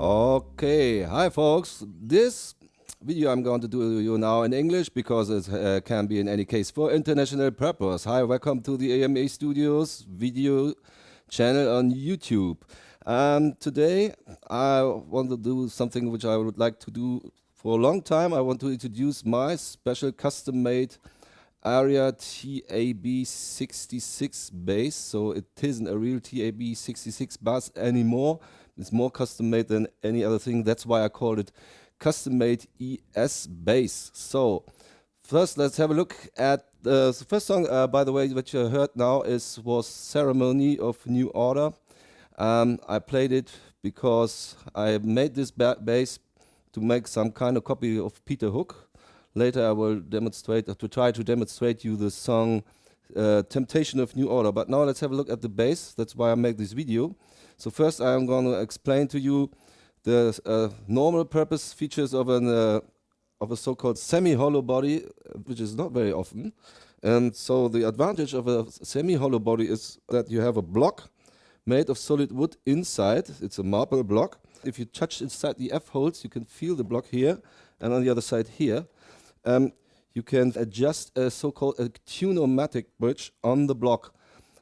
Okay, hi folks. This video I'm going to do you now in English because it can be in any case for international purpose. Hi, welcome to the E.m.E Studios video channel on YouTube. Today I want to do something which I would like to do for a long time. I want to introduce my special custom-made Aria TAB 66 bass. So it isn't a real TAB 66 bass anymore. It's more custom made than any other thing. That's why I called it custom made ES bass. So first let's have a look at the first song, by the way, what you heard now was Ceremony of New Order. I played it because I made this bass to make some kind of copy of Peter Hook. Later I will try to demonstrate you the song Temptation of New Order. But now let's have a look at the bass. That's why I made this video. So first I'm going to explain to you the normal purpose features of a so-called semi-hollow body, which is not very often. And so the advantage of a semi-hollow body is that you have a block made of solid wood inside. It's a marble block. If you touch inside the F holes, you can feel the block here, and on the other side here. You can adjust a so-called tune-o-matic bridge on the block.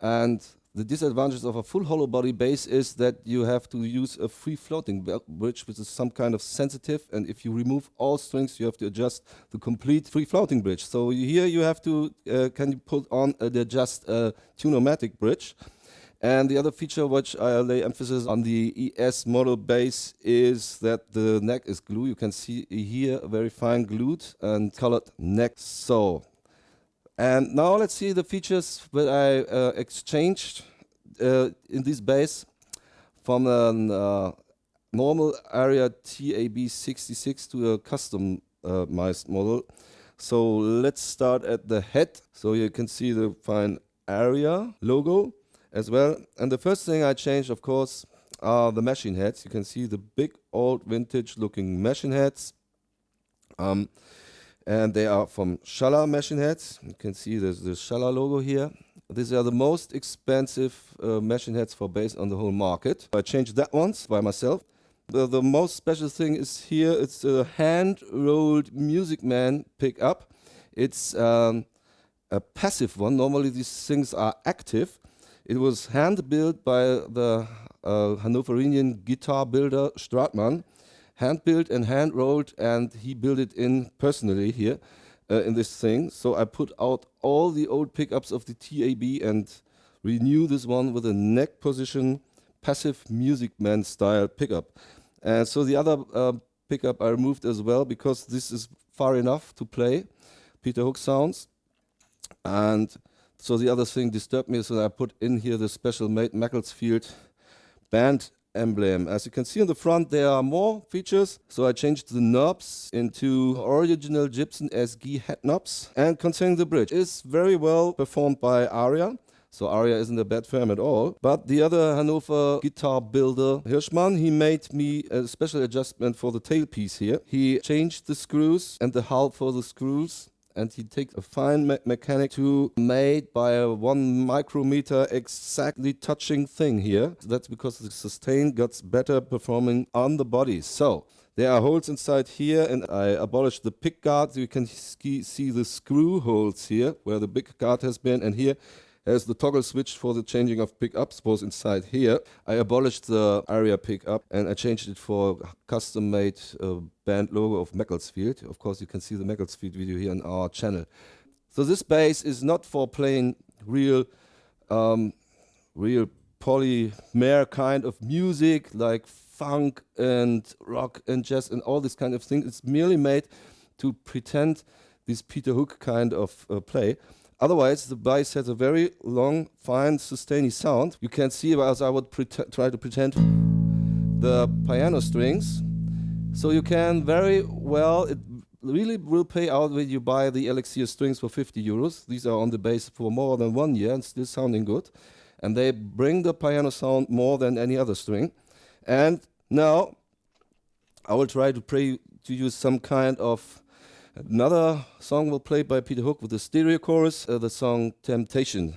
And the disadvantage of a full hollow body bass is that you have to use a free floating bridge, which is some kind of sensitive, and if you remove all strings, you have to adjust the complete free floating bridge. So here you have to can you put on adjust a tune-o-matic bridge. And the other feature which I lay emphasis on the ES model bass is that the neck is glue. You can see here a very fine glued and colored neck. And now let's see the features that I exchanged in this bass from a normal Aria TAB 66 to a customized model. So let's start at the head. So you can see the fine Aria logo as well. And the first thing I changed, of course, are the machine heads. You can see the big old vintage looking machine heads. And they are from Schaller machine heads. You can see there's the Schaller logo here. These are the most expensive machine heads for bass on the whole market. I changed that once by myself. The most special thing is here, it's a hand-rolled Music Man pickup. It's a passive one. Normally these things are active. It was hand-built by the Hannoverian guitar builder Stratmann. Hand-built and hand-rolled, and he built it in personally here in this thing. So I put out all the old pickups of the TAB and renew this one with a neck position, passive Music Man style pickup. And so the other pickup I removed as well because this is far enough to play Peter Hook sounds. And so the other thing disturbed me, so I put in here the special made Macclesfield band emblem. As you can see on the front, there are more features. So I changed the knobs into original Gibson SG head knobs. And concerning the bridge, it's very well performed by Aria. So Aria isn't a bad firm at all. But the other Hannover guitar builder, Hirschmann, he made me a special adjustment for the tailpiece here. He changed the screws and the hull for the screws. And he takes a fine mechanic tool made by a 1 micrometer exactly touching thing here. That's because the sustain gets better performing on the body. So there are holes inside here, and I abolished the pick guard. You can see the screw holes here where the big guard has been, and here has the toggle switch for the changing of pickups was inside here. I abolished the Aria pickup and I changed it for custom-made band logo of Macclesfield. Of course, you can see the Macclesfield video here on our channel. So this bass is not for playing real polymer kind of music like funk and rock and jazz and all this kind of thing. It's merely made to pretend this Peter Hook kind of play. Otherwise, the bass has a very long, fine, sustainy sound. You can see as I would try to pretend the piano strings. So you can very well, it really will pay out when you buy the Elixir strings for 50 euros. These are on the bass for more than 1 year and still sounding good. And they bring the piano sound more than any other string. And now I will try to use some kind of another song will play by Peter Hook with the stereo chorus, the song Temptation.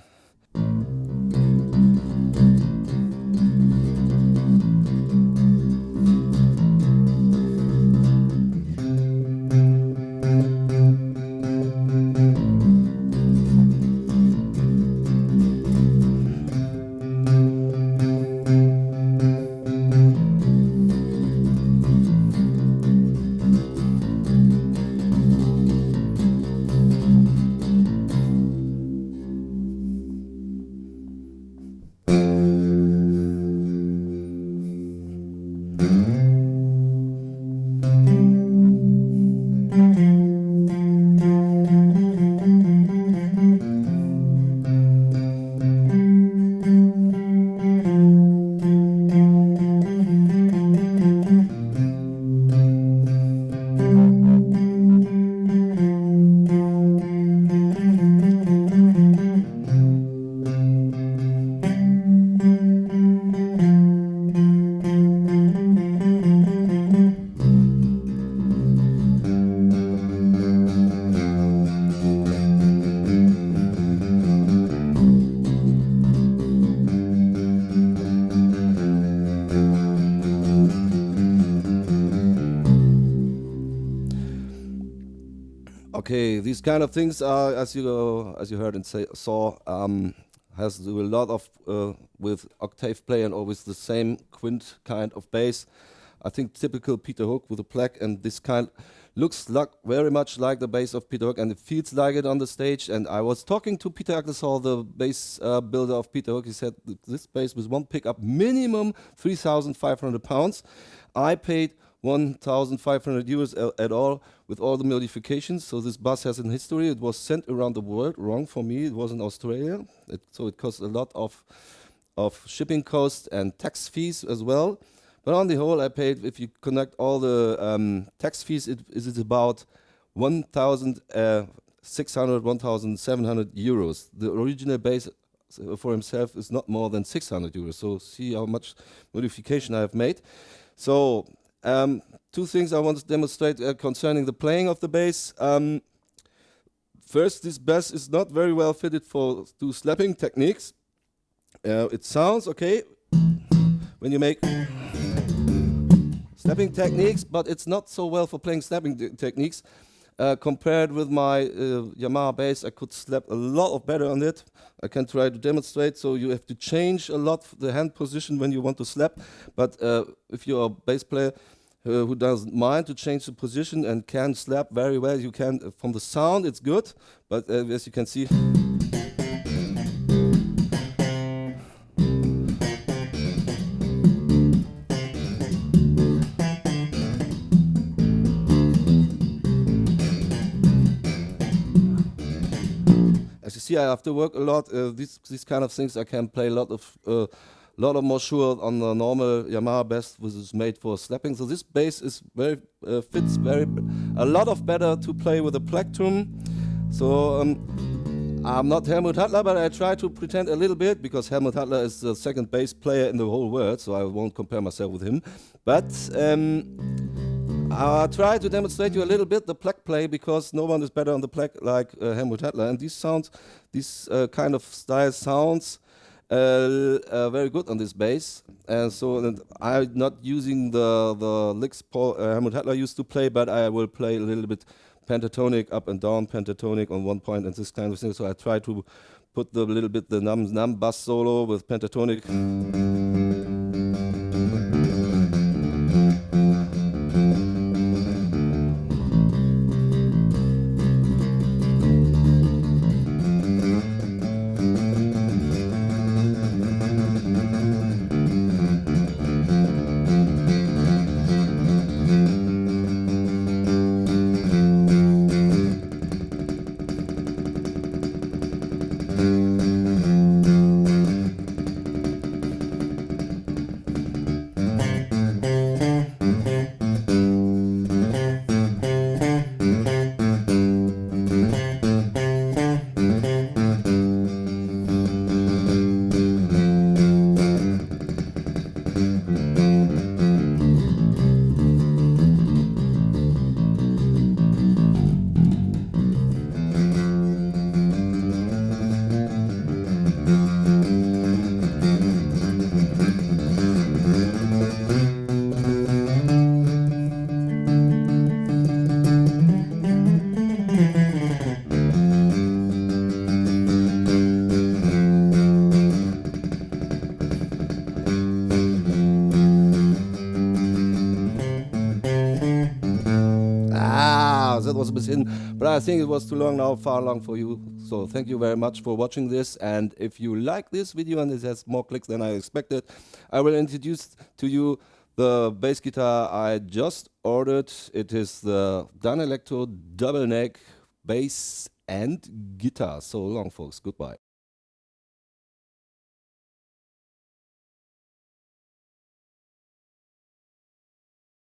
Okay, these kind of things are, as you heard and saw, has to do a lot of with octave play and always the same quint kind of bass. I think typical Peter Hook with a plaque, and this kind looks like very much like the bass of Peter Hook, and it feels like it on the stage. And I was talking to Peter Ackesall, the bass builder of Peter Hook. He said this bass with one pickup, minimum 3,500 pounds. I paid 1,500 euros at all with all the modifications. So this bass has a history. It was sent around the world. Wrong for me. It was in Australia. So it cost a lot of shipping costs and tax fees as well. But on the whole, I paid, if you connect all the tax fees, it is about 1,600, 1,700 euros. The original bass for himself is not more than 600 euros. So see how much modification I have made. So two things I want to demonstrate concerning the playing of the bass. First, this bass is not very well fitted for slapping techniques. It sounds okay when you make snapping techniques, but it's not so well for playing snapping techniques. Compared with my Yamaha bass, I could slap a lot better on it. I can try to demonstrate. So you have to change a lot the hand position when you want to slap. But if you're a bass player who doesn't mind to change the position and can slap very well, you can. From the sound, it's good. But as you can see, as you see, I have to work a lot. These kind of things I can play a lot of more sure on the normal Yamaha bass, which is made for slapping. So this bass is very fits a lot of better to play with a plectrum. So I'm not Helmut Hattler, but I try to pretend a little bit because Helmut Hattler is the second bass player in the whole world, so I won't compare myself with him. But I'll try to demonstrate you a little bit the plaque play because no one is better on the plaque like Helmut Hattler. And these kind of style sounds very good on this bass. And so I'm not using the licks Helmut Hattler used to play, but I will play a little bit pentatonic, up and down, pentatonic on one point and this kind of thing. So I try to put the little bit the num bass solo with pentatonic. That was a bit hidden, but I think it was too long now, far long for you. So thank you very much for watching this. And if you like this video and it has more clicks than I expected, I will introduce to you the bass guitar I just ordered. It is the Danelectro double neck bass and guitar. So long, folks. Goodbye.